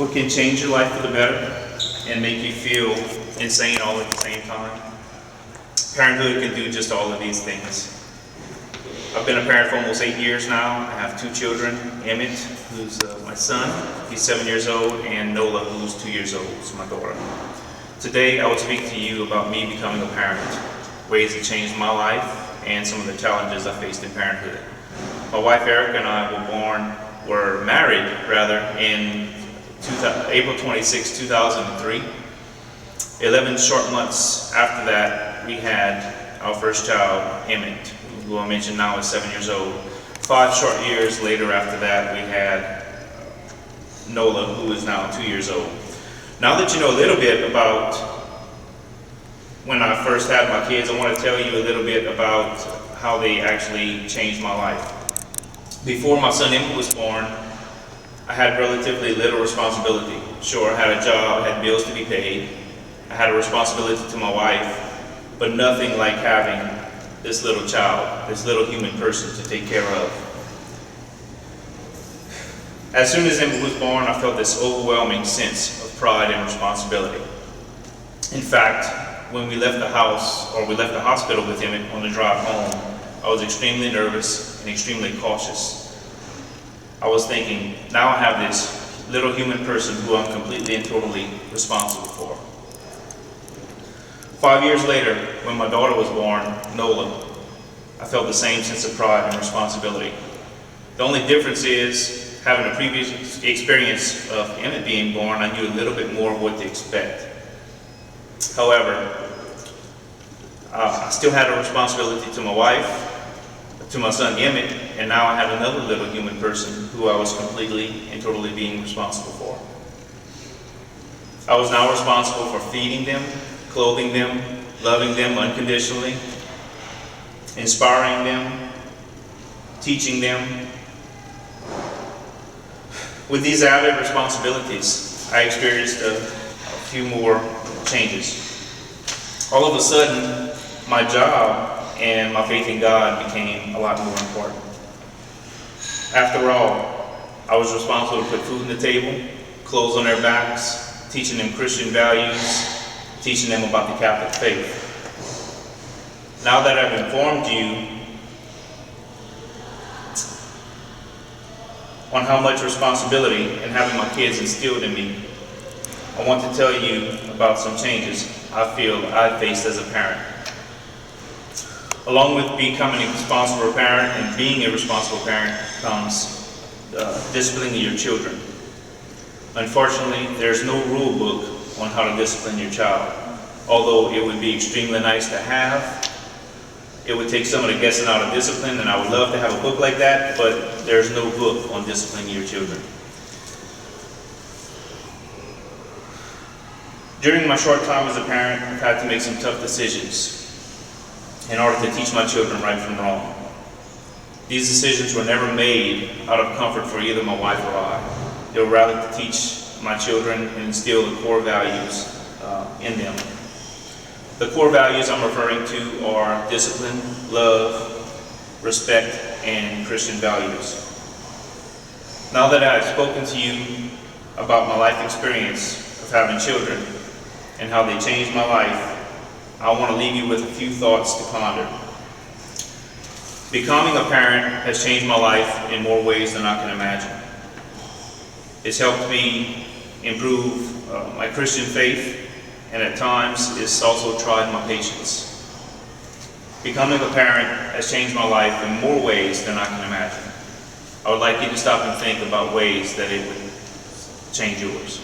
What can change your life for the better and make you feel insane all at the same time? Parenthood can do just all of these things. I've been a parent for almost 8 years now. I have 2 children, Emmett, who's my son, he's 7 years old, and Nola, who's 2 years old, who's my daughter. Today I will speak to you about me becoming a parent, ways that changed my life, and some of the challenges I faced in parenthood. My wife Erica and I were married in April 26, 2003. 11 short months after that, we had our first child, Emmett, who I mentioned now is 7 years old. 5 short years later after that, we had Nola, who is now 2 years old. Now that you know a little bit about when I first had my kids, I want to tell you a little bit about how they actually changed my life. Before my son Emmett was born, I had relatively little responsibility. Sure, I had a job, I had bills to be paid, I had a responsibility to my wife, but nothing like having this little child, this little human person to take care of. As soon as Emmett was born, I felt this overwhelming sense of pride and responsibility. In fact, when we left the hospital with Emmett on the drive home, I was extremely nervous and extremely cautious. I was thinking, now I have this little human person who I'm completely and totally responsible for. 5 years later, when my daughter was born, Nola, I felt the same sense of pride and responsibility. The only difference is, having a previous experience of Emmett being born, I knew a little bit more of what to expect. However, I still had a responsibility to my wife, to my son Emmett, and now I had another little human person who I was completely and totally being responsible for. I was now responsible for feeding them, clothing them, loving them unconditionally, inspiring them, teaching them. With these added responsibilities, I experienced a few more changes. All of a sudden, my job and my faith in God became a lot more important. After all, I was responsible to put food on the table, clothes on their backs, teaching them Christian values, teaching them about the Catholic faith. Now that I've informed you on how much responsibility and having my kids instilled in me, I want to tell you about some changes I feel I faced as a parent. Along with becoming a responsible parent and being a responsible parent comes disciplining your children. Unfortunately, there's no rule book on how to discipline your child. Although it would be extremely nice to have, it would take some of the guessing out of discipline, and I would love to have a book like that, but there's no book on disciplining your children. During my short time as a parent, I've had to make some tough decisions in order to teach my children right from wrong. These decisions were never made out of comfort for either my wife or I. They were rather to teach my children and instill the core values in them. The core values I'm referring to are discipline, love, respect, and Christian values. Now that I've spoken to you about my life experience of having children and how they changed my life, I want to leave you with a few thoughts to ponder. Becoming a parent has changed my life in more ways than I can imagine. It's helped me improve my Christian faith, and at times it's also tried my patience. Becoming a parent has changed my life in more ways than I can imagine. I would like you to stop and think about ways that it would change yours.